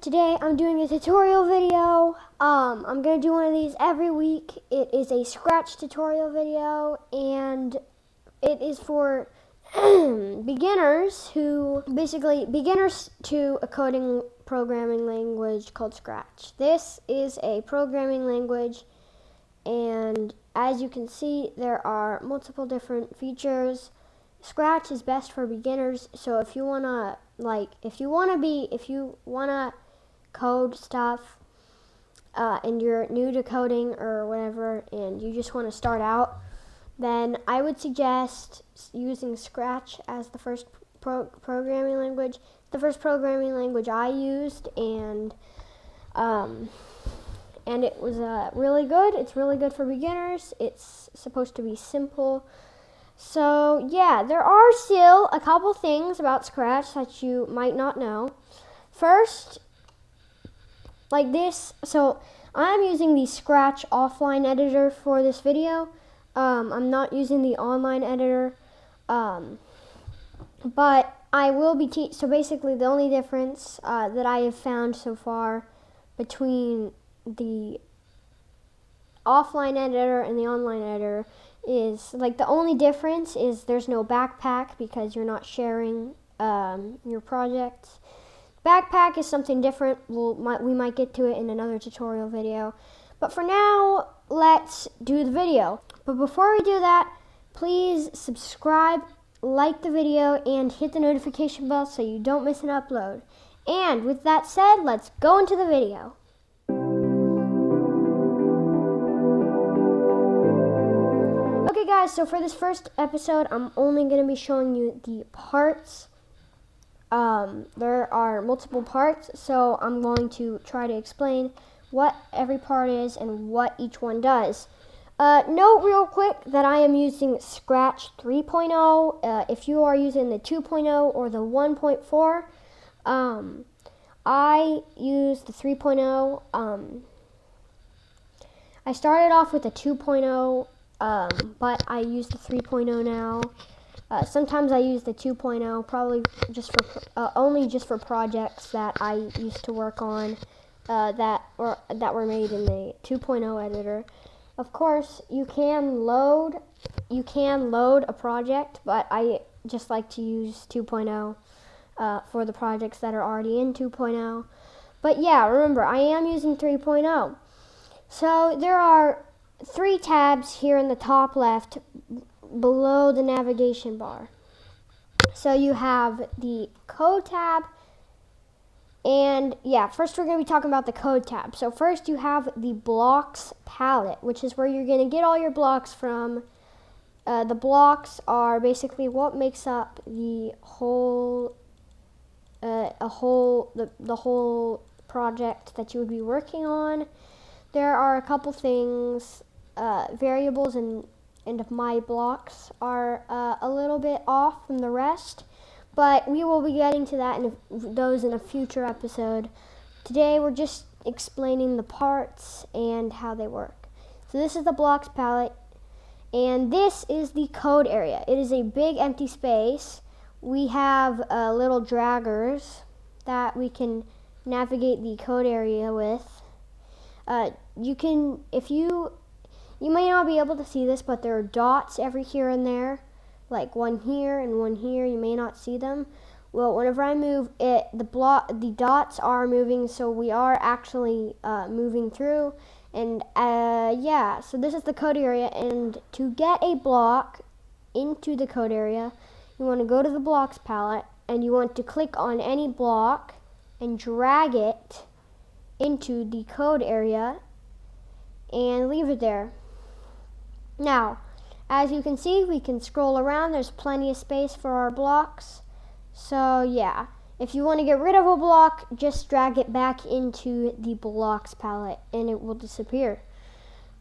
Today I'm doing a tutorial video. I'm going to do one of these every week. It is a Scratch tutorial video, and it is for beginners to a coding programming language called Scratch. This is a programming language, and as you can see, there are multiple different features. Scratch is best for beginners, so if you wanna code stuff and you're new to coding or whatever, and you just want to start out, then I would suggest using Scratch as the first programming language. The first programming language I used, and it was really good. It's really good for beginners. It's supposed to be simple. So yeah, there are still a couple things about Scratch that you might not know. First, like this, so I'm using the Scratch offline editor for this video. I'm not using the online editor, but I will be so basically the only difference that I have found so far between the offline editor and the online editor is, like, the only difference is there's no backpack because you're not sharing your projects. Backpack is something different. We might get to it in another tutorial video. But for now, let's do the video. But before we do that, please subscribe, like the video, and hit the notification bell so you don't miss an upload. And with that said, let's go into the video. Okay guys, so for this first episode, I'm only going to be showing you the parts. There are multiple parts, so I'm going to try to explain what every part is and what each one does. Note real quick that I am using Scratch 3.0. If you are using the 2.0 or the 1.4, I use the 3.0. I started off with the 2.0, but I use the 3.0 now. Sometimes I use the 2.0, probably just for only just for projects that I used to work on that were made in the 2.0 editor. Of course, you can load a project, but I just like to use 2.0 for the projects that are already in 2.0. But yeah, remember, I am using 3.0. So there are 3 tabs here in the top left below the navigation bar. So you have the code tab, and yeah, first we're going to be talking about the code tab. So first you have the blocks palette, which is where you're going to get all your blocks from. The blocks are basically what makes up the whole the whole project that you would be working on. There are a couple things, variables, and my blocks are a little bit off from the rest, but we will be getting to that those in a future episode. Today we're just explaining the parts and how they work. So this is the blocks palette, and this is the code area. It is a big empty space. We have little draggers that we can navigate the code area with. You may not be able to see this, but there are dots every here and there, like one here and one here. You may not see them. Well, whenever I move it, the dots are moving, so we are actually moving through. And yeah, so this is the code area, and to get a block into the code area, you want to go to the blocks palette, and you want to click on any block and drag it into the code area and leave it there. Now, as you can see, we can scroll around. There's plenty of space for our blocks. So yeah, if you want to get rid of a block, just drag it back into the blocks palette and it will disappear.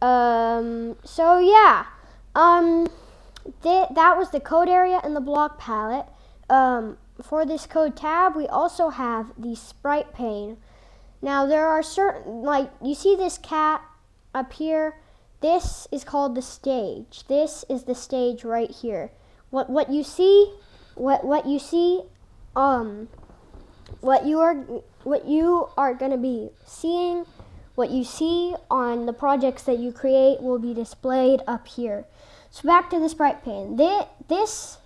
So yeah, that was the code area and the block palette. For this code tab, we also have the sprite pane. Now there are certain, like, you see this cat up here? This is called the stage. This is the stage right here. What you see what you are going to be seeing, what you see on the projects that you create will be displayed up here. So back to the sprite pane. This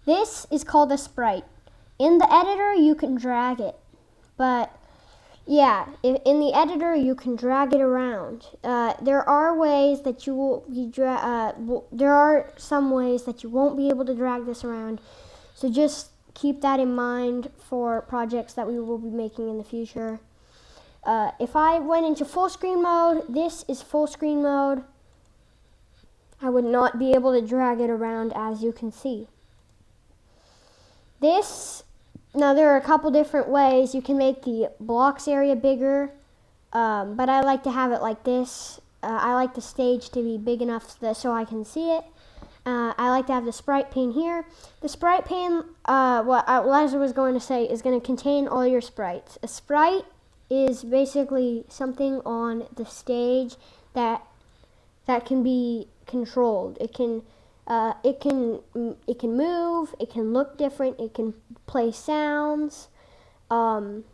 is called a sprite. In the editor, you can drag it, but yeah, in the editor you can drag it around. There are ways that you will be there are some ways that you won't be able to drag this around. So just keep that in mind for projects that we will be making in the future. If I went into full screen mode, this is full screen mode. I would not be able to drag it around, as you can see. Now there are a couple different ways. You can make the blocks area bigger, but I like to have it like this. I like the stage to be big enough so I can see it. I like to have the sprite pane here. The sprite pane, what Liza was going to say, is going to contain all your sprites. A sprite is basically something on the stage that can be controlled. It can move, it can look different, it can play sounds, and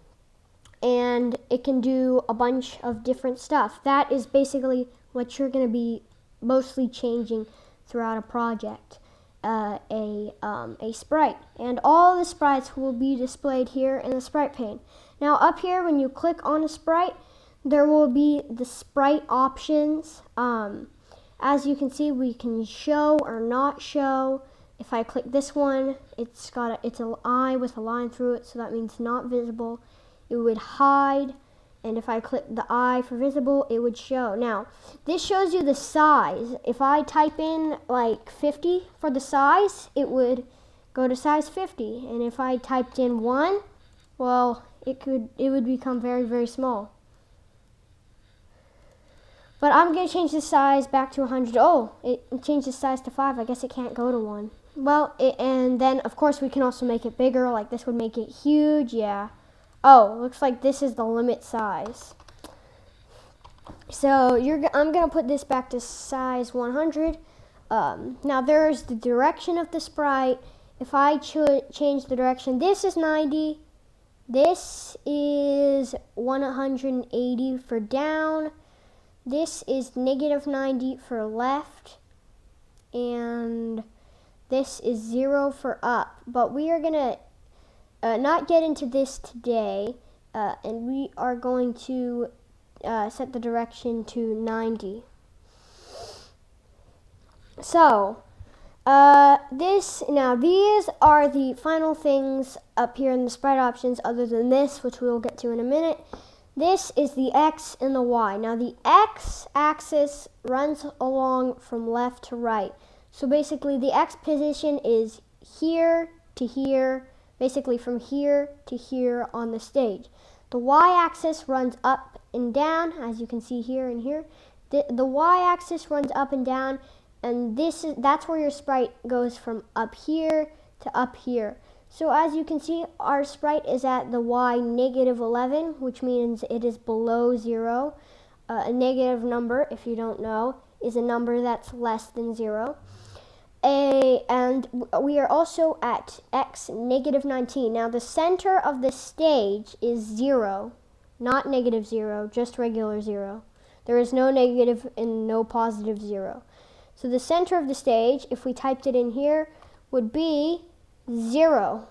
it can do a bunch of different stuff. That is basically what you're going to be mostly changing throughout a project, a sprite. And all the sprites will be displayed here in the sprite pane. Now up here, when you click on a sprite, there will be the sprite options. As you can see, we can show or not show. If I click this one, it's an eye with a line through it, so that means not visible. It would hide, and if I click the eye for visible, it would show. Now, this shows you the size. If I type in like 50 for the size, it would go to size 50, and if I typed in 1, well, it would become very, very small. But I'm going to change the size back to 100. Oh, it changed the size to 5. I guess it can't go to 1. Well, and then, of course, we can also make it bigger. Like, this would make it huge. Yeah. Oh, looks like this is the limit size. So, I'm going to put this back to size 100. Now, there's the direction of the sprite. If I change the direction, this is 90. This is 180 for down. This is -90 for left, and this is 0 for up. But we are going to not get into this today, and we are going to set the direction to 90. So, these are the final things up here in the sprite options, other than this, which we will get to in a minute. This is the X and the Y. Now the X axis runs along from left to right. So basically the X position is here to here, basically from here to here on the stage. The Y axis runs up and down, as you can see here and here. The Y axis runs up and down, and that's where your sprite goes from up here to up here. So as you can see, our sprite is at the Y -11, which means it is below 0. A negative number, if you don't know, is a number that's less than 0. And we are also at X -19. Now the center of the stage is 0, not -0, just regular 0. There is no negative and no positive 0. So the center of the stage, if we typed it in here, would be 0.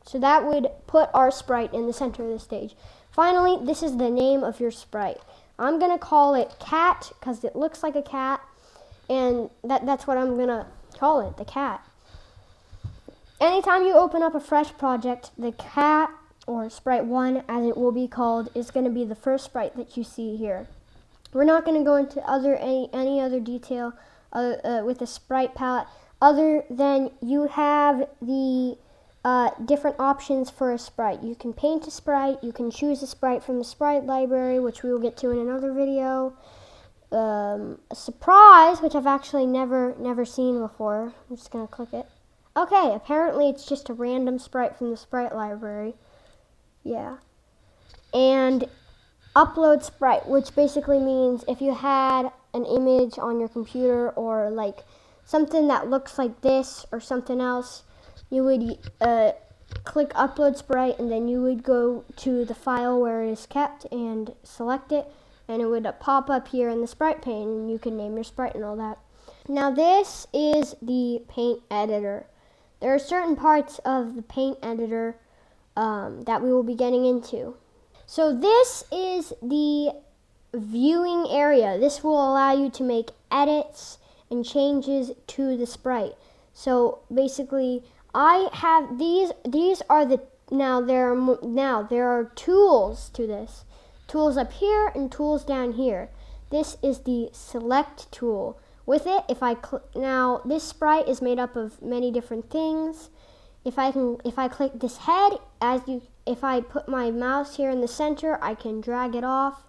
So that would put our sprite in the center of the stage. Finally, this is the name of your sprite. I'm going to call it cat because it looks like a cat, and that's what I'm going to call it, the cat. Anytime you open up a fresh project, the cat, or sprite 1 as it will be called, is going to be the first sprite that you see here. We're not going to go into any other detail with the sprite palette, other than you have the different options for a sprite. You can paint a sprite, you can choose a sprite from the sprite library, which we will get to in another video. A surprise, which I've actually never seen before. I'm just going to click it. Okay, apparently it's just a random sprite from the sprite library. Yeah. And upload sprite, which basically means if you had an image on your computer or like something that looks like this or something else, you would click upload sprite, and then you would go to the file where it is kept and select it, and it would pop up here in the sprite pane, and you can name your sprite and all that. Now this is the paint editor. There are certain parts of the paint editor that we will be getting into. So this is the viewing area. This will allow you to make edits and changes to the sprite. So basically, I have these are the there are tools to this. Tools up here and tools down here. This is the select tool. With it, if I now this sprite is made up of many different things. If I click this head, if I put my mouse here in the center, I can drag it off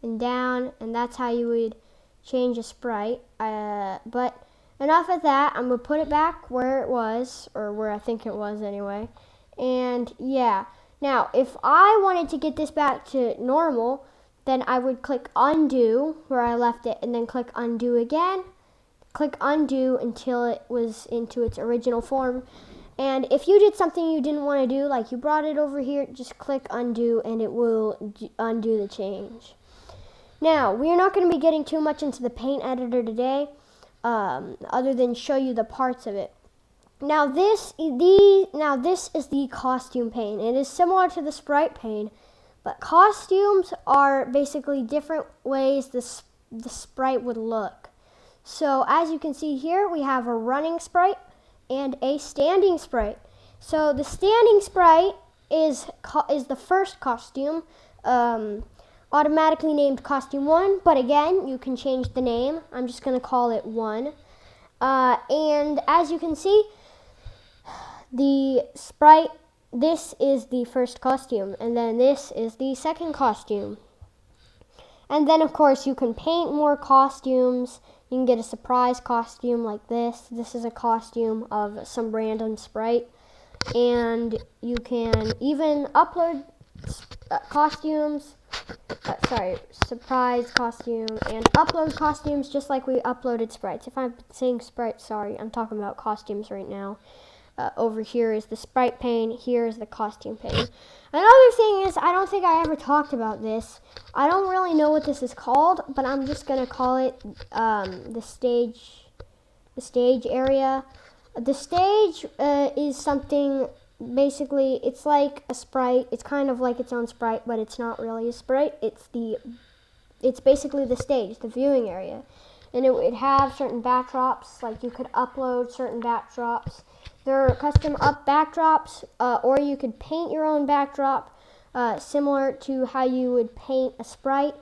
and down, and that's how you would change a sprite. But enough of that. I'm gonna put it back where it was, or where I think it was anyway. And yeah, now if I wanted to get this back to normal, then I would click undo where I left it, and then click undo again. Click undo until it was into its original form. And if you did something you didn't want to do, like you brought it over here, just click undo and it will undo the change. Now, we're not going to be getting too much into the paint editor today, other than show you the parts of it. Now this is the costume pane. It is similar to the sprite pane, but costumes are basically different ways the sprite would look. So as you can see here, we have a running sprite and a standing sprite. So the standing sprite is the first costume, automatically named costume 1, but again, you can change the name. I'm just going to call it 1. And as you can see, the sprite, this is the first costume, and then this is the second costume. And then of course you can paint more costumes. You can get a surprise costume like this. This is a costume of some random sprite. And you can even upload costumes, surprise costume, and upload costumes just like we uploaded sprites. If I'm saying sprites, sorry, I'm talking about costumes right now. Over here is the sprite pane, here is the costume pane. Another thing is, I don't think I ever talked about this. I don't really know what this is called, but I'm just going to call it the stage area. The stage is something, basically, it's like a sprite. It's kind of like its own sprite, but it's not really a sprite. It's basically the stage, the viewing area. And it would have certain backdrops, like you could upload certain backdrops. There are custom backdrops, or you could paint your own backdrop, similar to how you would paint a sprite.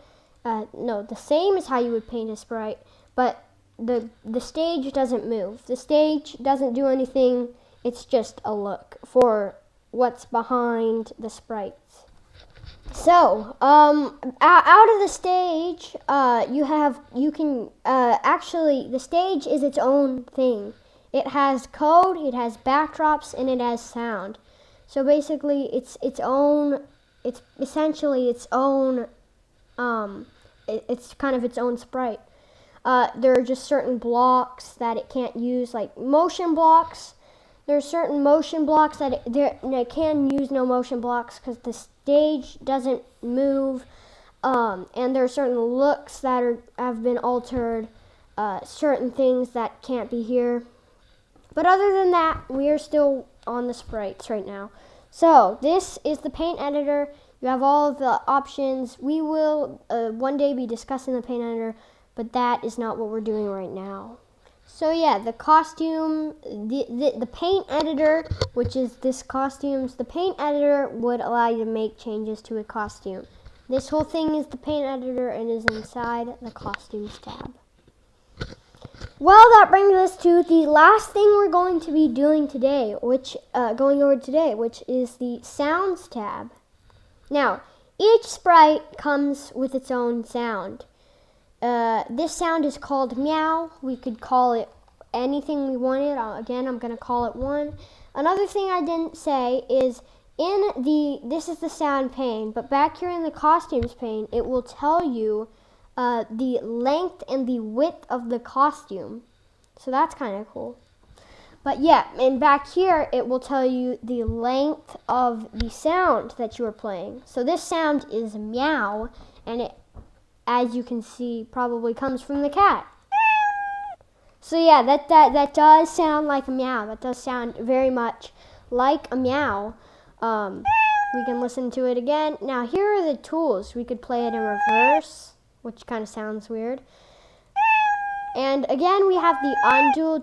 No, the same as how you would paint a sprite, but the stage doesn't move. The stage doesn't do anything. It's just a look for what's behind the sprites. So, out of the stage, actually, the stage is its own thing. It has code, it has backdrops, and it has sound. So basically, it's essentially its own, it's kind of its own sprite. There are just certain blocks that it can't use, like motion blocks. There are certain motion blocks that it can use no motion blocks because the stage doesn't move. And there are certain looks that have been altered, certain things that can't be here. But other than that, we are still on the sprites right now. So this is the paint editor. You have all of the options. We will one day be discussing the paint editor, but that is not what we're doing right now. So yeah, the costume, the paint editor, which is this costumes, the paint editor would allow you to make changes to a costume. This whole thing is the paint editor and is inside the costumes tab. Well, that brings us to the last thing we're going to be doing today, which is the sounds tab. Now, each sprite comes with its own sound. This sound is called meow. We could call it anything we wanted. Again, I'm going to call it 1. Another thing I didn't say is this is the sound pane, but back here in the costumes pane, it will tell you the length and the width of the costume. So that's kind of cool. But yeah, and back here, it will tell you the length of the sound that you are playing. So this sound is meow, and it, as you can see, probably comes from the cat. So yeah, that does sound like a meow. That does sound very much like a meow. We can listen to it again. Now here are the tools. We could play it in reverse, which kind of sounds weird. And again, we have the undo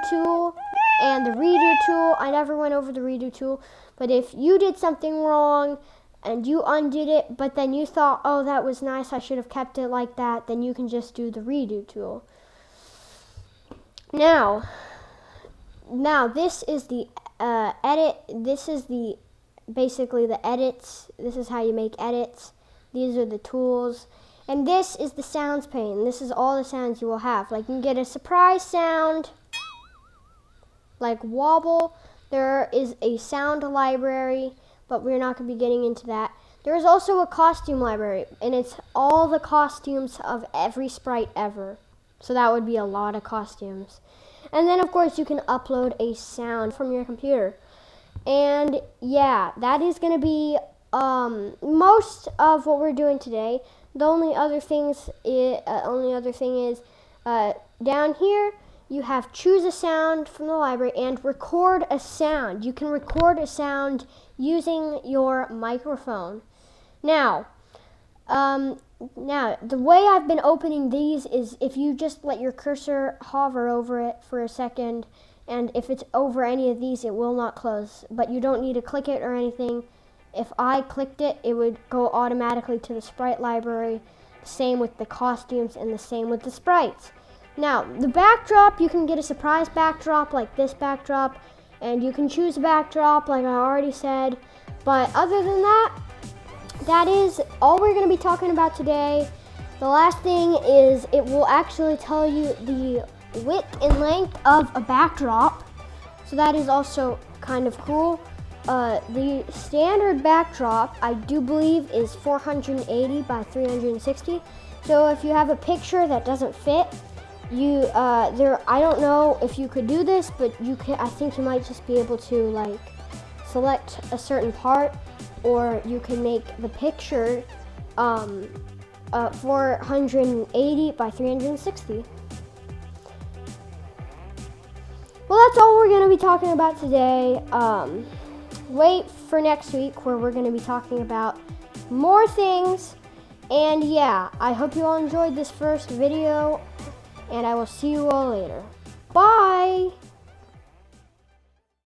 tool and the redo tool. I never went over the redo tool, but if you did something wrong and you undid it, but then you thought, oh, that was nice, I should have kept it like that, then you can just do the redo tool. Now this is the edit. This is basically the edits. This is how you make edits. These are the tools. And this is the sounds pane. This is all the sounds you will have. Like you can get a surprise sound, like wobble. There is a sound library, but we're not going to be getting into that. There is also a costume library, and it's all the costumes of every sprite ever. So that would be a lot of costumes. And then, of course, you can upload a sound from your computer. And yeah, that is going to be most of what we're doing today. The only other thing is down here you have choose a sound from the library and record a sound. You can record a sound using your microphone. Now, the way I've been opening these is if you just let your cursor hover over it for a second, and if it's over any of these, it will not close. But you don't need to click it or anything. If I clicked it, it would go automatically to the sprite library. Same with the costumes and the same with the sprites. Now, the backdrop, you can get a surprise backdrop like this backdrop, and you can choose a backdrop like I already said. But other than that, that is all we're going to be talking about today. The last thing is it will actually tell you the width and length of a backdrop. So that is also kind of cool. The standard backdrop, I do believe, is 480 by 360. So if you have a picture that doesn't fit, I don't know if you could do this, but you can. I think you might just be able to like select a certain part, or you can make the picture 480 by 360. Well, that's all we're going to be talking about today. Wait for next week where we're going to be talking about more things. And yeah, I hope you all enjoyed this first video, and I will see you all later. Bye!